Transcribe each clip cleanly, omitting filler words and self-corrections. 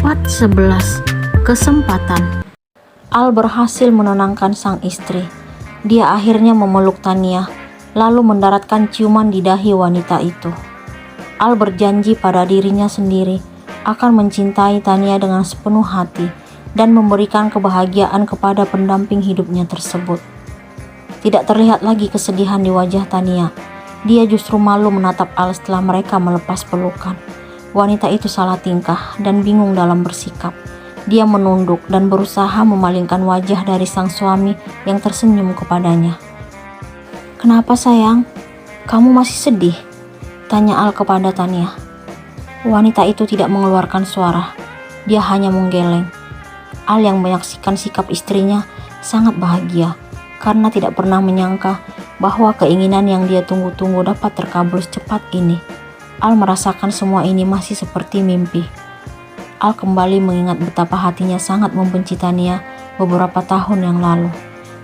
Part 11. Kesempatan. Al berhasil menenangkan sang istri. Dia akhirnya memeluk Tania, lalu mendaratkan ciuman di dahi wanita itu. Al berjanji pada dirinya sendiri akan mencintai Tania dengan sepenuh hati dan memberikan kebahagiaan kepada pendamping hidupnya tersebut. Tidak terlihat lagi kesedihan di wajah Tania. Dia justru malu menatap Al setelah mereka melepas pelukan. Wanita itu salah tingkah dan bingung dalam bersikap. Dia menunduk dan berusaha memalingkan wajah dari sang suami yang tersenyum kepadanya. "Kenapa sayang? Kamu masih sedih?" tanya Al kepada Tania. Wanita itu tidak mengeluarkan suara. Dia hanya menggeleng. Al yang menyaksikan sikap istrinya sangat bahagia karena tidak pernah menyangka bahwa keinginan yang dia tunggu-tunggu dapat terkabul secepat ini. Al merasakan semua ini masih seperti mimpi. Al kembali mengingat betapa hatinya sangat membenci Tania beberapa tahun yang lalu.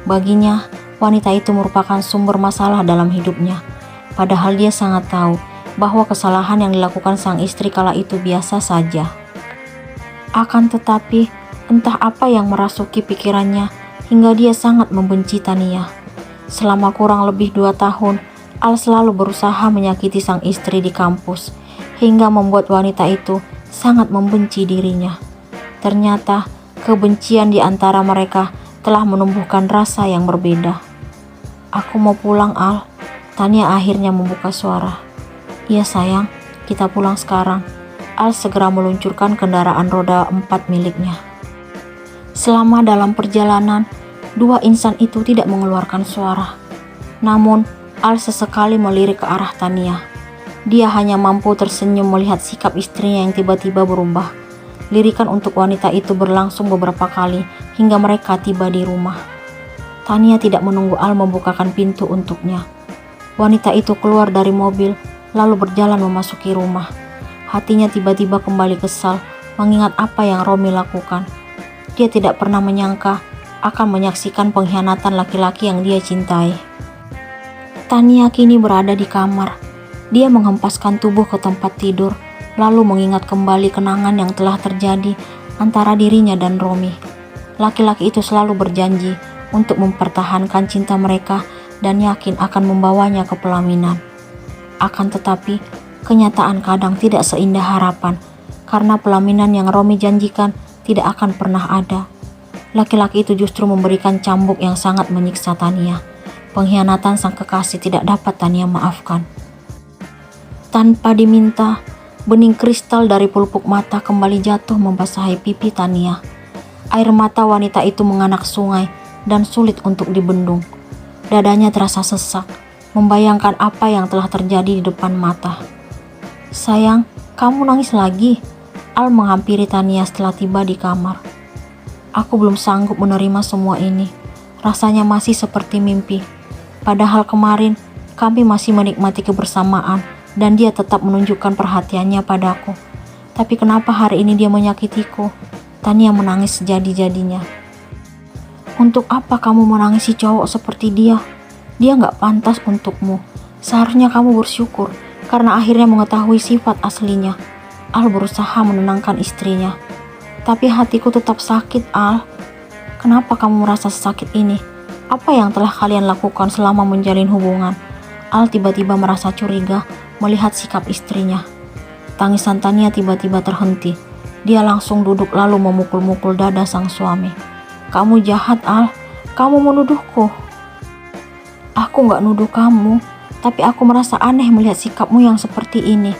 Baginya, wanita itu merupakan sumber masalah dalam hidupnya. Padahal dia sangat tahu bahwa kesalahan yang dilakukan sang istri kala itu biasa saja. Akan tetapi, entah apa yang merasuki pikirannya hingga dia sangat membenci Tania. Selama kurang lebih 2 tahun, Al selalu berusaha menyakiti sang istri di kampus, hingga membuat wanita itu sangat membenci dirinya. Ternyata, kebencian di antara mereka telah menumbuhkan rasa yang berbeda. "Aku mau pulang, Al." Tania akhirnya membuka suara. "Iya sayang, kita pulang sekarang." Al segera meluncurkan kendaraan roda 4 miliknya. Selama dalam perjalanan, 2 insan itu tidak mengeluarkan suara. Namun, Al sesekali melirik ke arah Tania. Dia hanya mampu tersenyum melihat sikap istrinya yang tiba-tiba berubah. Lirikan untuk wanita itu berlangsung beberapa kali hingga mereka tiba di rumah. Tania tidak menunggu Al membukakan pintu untuknya. Wanita itu keluar dari mobil lalu berjalan memasuki rumah. Hatinya tiba-tiba kembali kesal mengingat apa yang Romi lakukan. Dia tidak pernah menyangka akan menyaksikan pengkhianatan laki-laki yang dia cintai. Tania kini berada di kamar. Dia menghempaskan tubuh ke tempat tidur, lalu mengingat kembali kenangan yang telah terjadi antara dirinya dan Romi. Laki-laki itu selalu berjanji untuk mempertahankan cinta mereka dan yakin akan membawanya ke pelaminan. Akan tetapi, kenyataan kadang tidak seindah harapan, karena pelaminan yang Romi janjikan tidak akan pernah ada. Laki-laki itu justru memberikan cambuk yang sangat menyiksa Tania. Pengkhianatan sang kekasih tidak dapat Tania maafkan. Tanpa diminta, bening kristal dari pelupuk mata kembali jatuh membasahi pipi Tania. Air mata wanita itu menganak sungai dan sulit untuk dibendung. Dadanya terasa sesak, membayangkan apa yang telah terjadi di depan mata. "Sayang, kamu nangis lagi?" Al menghampiri Tania setelah tiba di kamar. "Aku belum sanggup menerima semua ini. Rasanya masih seperti mimpi. Padahal kemarin kami masih menikmati kebersamaan dan dia tetap menunjukkan perhatiannya padaku. Tapi kenapa hari ini dia menyakitiku?" Tania menangis sejadi-jadinya. "Untuk apa kamu menangisi cowok seperti dia? Dia gak pantas untukmu. Seharusnya kamu bersyukur karena akhirnya mengetahui sifat aslinya." Al berusaha menenangkan istrinya. "Tapi hatiku tetap sakit, Al." "Kenapa kamu merasa sesakit ini? Apa yang telah kalian lakukan selama menjalin hubungan?" Al tiba-tiba merasa curiga melihat sikap istrinya. Tangisan Tania tiba-tiba terhenti. Dia langsung duduk lalu memukul-mukul dada sang suami. "Kamu jahat, Al. Kamu menuduhku." "Aku gak nuduh kamu, tapi aku merasa aneh melihat sikapmu yang seperti ini."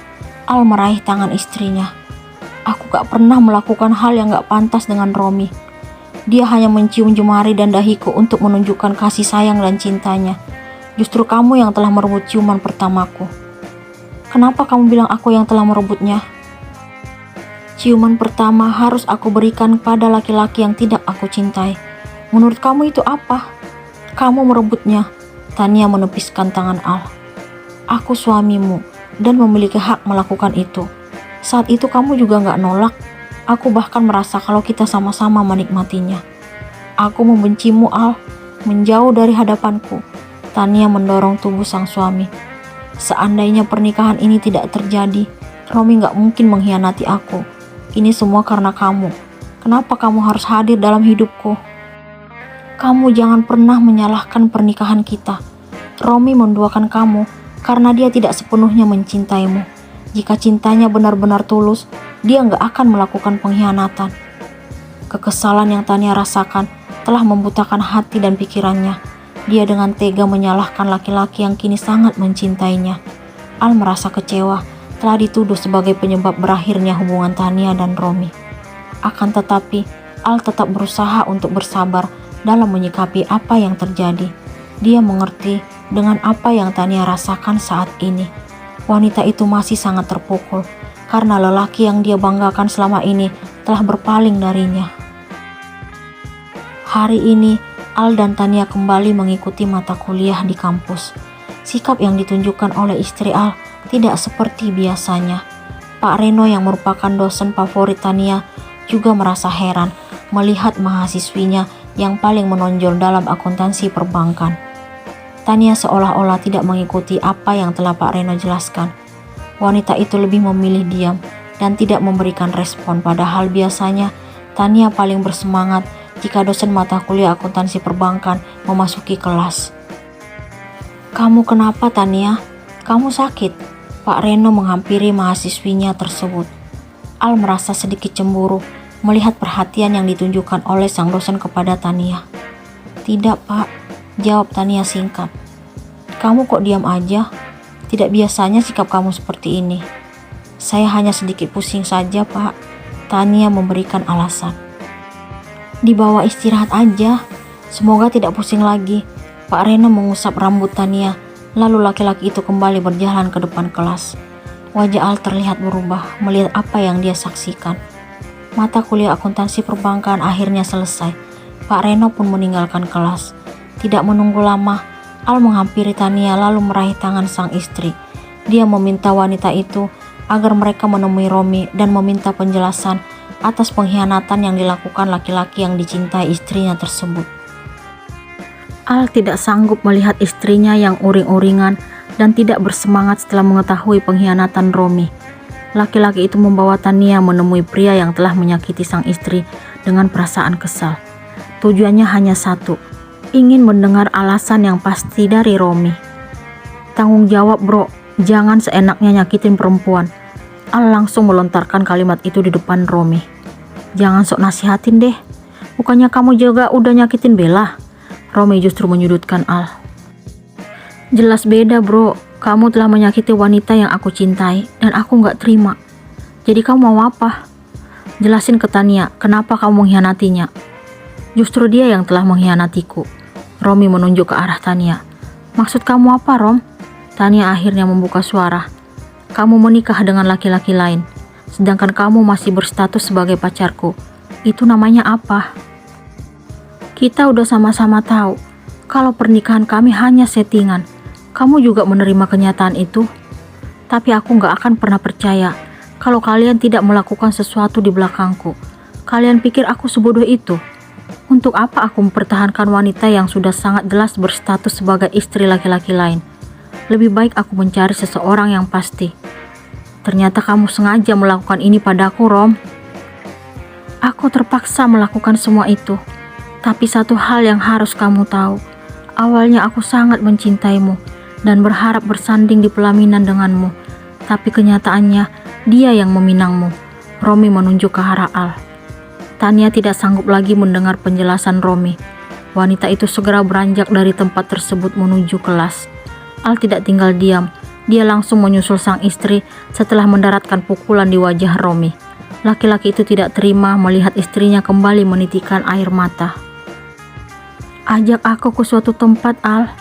Al meraih tangan istrinya. "Aku gak pernah melakukan hal yang gak pantas dengan Romi. Dia hanya mencium jemari dan dahiku untuk menunjukkan kasih sayang dan cintanya. Justru kamu yang telah merebut ciuman pertamaku." "Kenapa kamu bilang aku yang telah merebutnya?" "Ciuman pertama harus aku berikan pada laki-laki yang tidak aku cintai. Menurut kamu itu apa? Kamu merebutnya." Tania menepiskan tangan Al. "Aku suamimu dan memiliki hak melakukan itu. Saat itu kamu juga gak nolak. Aku bahkan merasa kalau kita sama-sama menikmatinya." "Aku membencimu, Al. Menjauh dari hadapanku." Tania mendorong tubuh sang suami. "Seandainya pernikahan ini tidak terjadi, Romi gak mungkin mengkhianati aku. Ini semua karena kamu. Kenapa kamu harus hadir dalam hidupku? Kamu jangan pernah menyalahkan pernikahan kita. Romi menduakan kamu karena dia tidak sepenuhnya mencintaimu. Jika cintanya benar-benar tulus, dia nggak akan melakukan pengkhianatan. Kekesalan yang Tania rasakan telah membutakan hati dan pikirannya. Dia dengan tega menyalahkan laki-laki yang kini sangat mencintainya. Al merasa kecewa telah dituduh sebagai penyebab berakhirnya hubungan Tania dan Romi. Akan tetapi, Al tetap berusaha untuk bersabar dalam menyikapi apa yang terjadi. Dia mengerti dengan apa yang Tania rasakan saat ini. Wanita itu masih sangat terpukul karena lelaki yang dia banggakan selama ini telah berpaling darinya. Hari ini, Al dan Tania kembali mengikuti mata kuliah di kampus. Sikap yang ditunjukkan oleh istri Al tidak seperti biasanya. Pak Reno yang merupakan dosen favorit Tania juga merasa heran melihat mahasiswinya yang paling menonjol dalam akuntansi perbankan. Tania seolah-olah tidak mengikuti apa yang telah Pak Reno jelaskan. Wanita itu lebih memilih diam dan tidak memberikan respon, padahal biasanya Tania paling bersemangat jika dosen mata kuliah akuntansi perbankan memasuki kelas. "Kamu kenapa, Tania? Kamu sakit?" Pak Reno menghampiri mahasiswinya tersebut. Al merasa sedikit cemburu melihat perhatian yang ditunjukkan oleh sang dosen kepada Tania. "Tidak, Pak," jawab Tania singkat. "Kamu kok diam aja? Tidak biasanya sikap kamu seperti ini." "Saya hanya sedikit pusing saja, Pak," Tania memberikan alasan. "Dibawa istirahat aja. Semoga tidak pusing lagi." Pak Reno mengusap rambut Tania, lalu laki-laki itu kembali berjalan ke depan kelas. Wajah Al terlihat berubah melihat apa yang dia saksikan. Mata kuliah akuntansi perbankan akhirnya selesai. Pak Reno pun meninggalkan kelas. Tidak menunggu lama, Al menghampiri Tania lalu meraih tangan sang istri. Dia meminta wanita itu agar mereka menemui Romi dan meminta penjelasan atas pengkhianatan yang dilakukan laki-laki yang dicintai istrinya tersebut. Al tidak sanggup melihat istrinya yang uring-uringan dan tidak bersemangat setelah mengetahui pengkhianatan Romi. Laki-laki itu membawa Tania menemui pria yang telah menyakiti sang istri dengan perasaan kesal. Tujuannya hanya satu, ingin mendengar alasan yang pasti dari Romi. "Tanggung jawab, bro, jangan seenaknya nyakitin perempuan." Al langsung melontarkan kalimat itu di depan Romi. "Jangan sok nasihatin deh, bukannya kamu juga udah nyakitin Bella?" Romi justru menyudutkan Al. "Jelas beda, bro. Kamu telah menyakiti wanita yang aku cintai dan aku gak terima. Jadi kamu mau apa? Jelasin ke Tania kenapa kamu mengkhianatinya." "Justru dia yang telah mengkhianatiku." Romi menunjuk ke arah Tania. "Maksud kamu apa, Rom?" Tania akhirnya membuka suara. "Kamu menikah dengan laki-laki lain, sedangkan kamu masih berstatus sebagai pacarku. Itu namanya apa? Kita udah sama-sama tahu kalau pernikahan kami hanya settingan. Kamu juga menerima kenyataan itu. Tapi aku gak akan pernah percaya kalau kalian tidak melakukan sesuatu di belakangku. Kalian pikir aku sebodoh itu? Untuk apa aku mempertahankan wanita yang sudah sangat jelas berstatus sebagai istri laki-laki lain? Lebih baik aku mencari seseorang yang pasti." "Ternyata kamu sengaja melakukan ini padaku, Rom." "Aku terpaksa melakukan semua itu. Tapi satu hal yang harus kamu tahu. Awalnya aku sangat mencintaimu dan berharap bersanding di pelaminan denganmu. Tapi kenyataannya dia yang meminangmu." Romi menunjuk ke arah Al. Tania tidak sanggup lagi mendengar penjelasan Romi. Wanita itu segera beranjak dari tempat tersebut menuju kelas. Al tidak tinggal diam. Dia langsung menyusul sang istri setelah mendaratkan pukulan di wajah Romi. Laki-laki itu tidak terima melihat istrinya kembali menitikkan air mata. "Ajak aku ke suatu tempat, Al."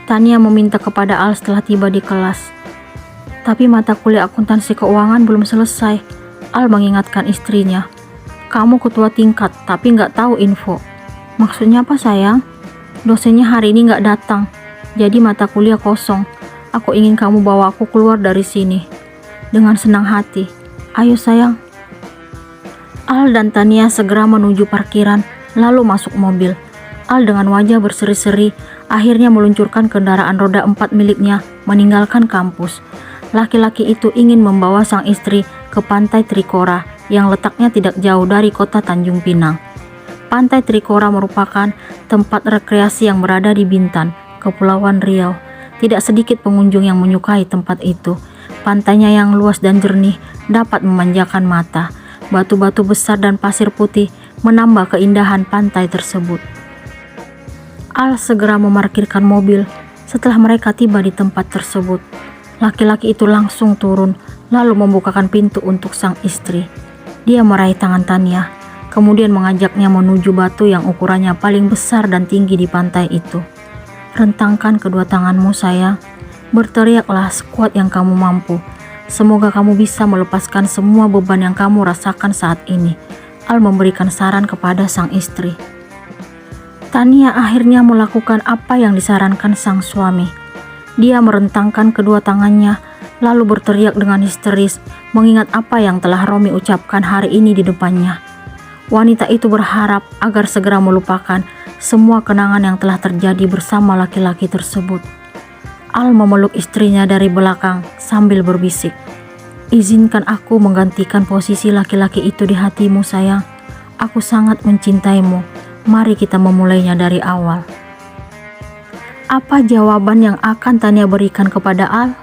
Tania meminta kepada Al setelah tiba di kelas. Tapi mata kuliah akuntansi keuangan belum selesai. Al mengingatkan istrinya. "Kamu ketua tingkat tapi nggak tahu info." "Maksudnya apa, sayang?" "Dosennya hari ini nggak datang. Jadi mata kuliah kosong. Aku ingin kamu bawa aku keluar dari sini." "Dengan senang hati. Ayo sayang." Al dan Tania segera menuju parkiran lalu masuk mobil. Al dengan wajah berseri-seri akhirnya meluncurkan kendaraan roda 4 miliknya meninggalkan kampus. Laki-laki itu ingin membawa sang istri ke pantai Trikora yang letaknya tidak jauh dari kota Tanjung Pinang. Pantai Trikora merupakan tempat rekreasi yang berada di Bintan, Kepulauan Riau. Tidak sedikit pengunjung yang menyukai tempat itu. Pantainya yang luas dan jernih dapat memanjakan mata. Batu-batu besar dan pasir putih menambah keindahan pantai tersebut. Al segera memarkirkan mobil setelah mereka tiba di tempat tersebut. Laki-laki itu langsung turun, lalu membukakan pintu untuk sang istri. Dia meraih tangan Tania, kemudian mengajaknya menuju batu yang ukurannya paling besar dan tinggi di pantai itu. "Rentangkan kedua tanganmu, sayang. Berteriaklah sekuat yang kamu mampu. Semoga kamu bisa melepaskan semua beban yang kamu rasakan saat ini." Al memberikan saran kepada sang istri. Tania akhirnya melakukan apa yang disarankan sang suami. Dia merentangkan kedua tangannya, lalu berteriak dengan histeris, mengingat apa yang telah Romi ucapkan hari ini di depannya. Wanita itu berharap agar segera melupakan semua kenangan yang telah terjadi bersama laki-laki tersebut. Al memeluk istrinya dari belakang sambil berbisik, "Izinkan aku menggantikan posisi laki-laki itu di hatimu, sayang. Aku sangat mencintaimu. Mari kita memulainya dari awal." Apa jawaban yang akan Tania berikan kepada Al?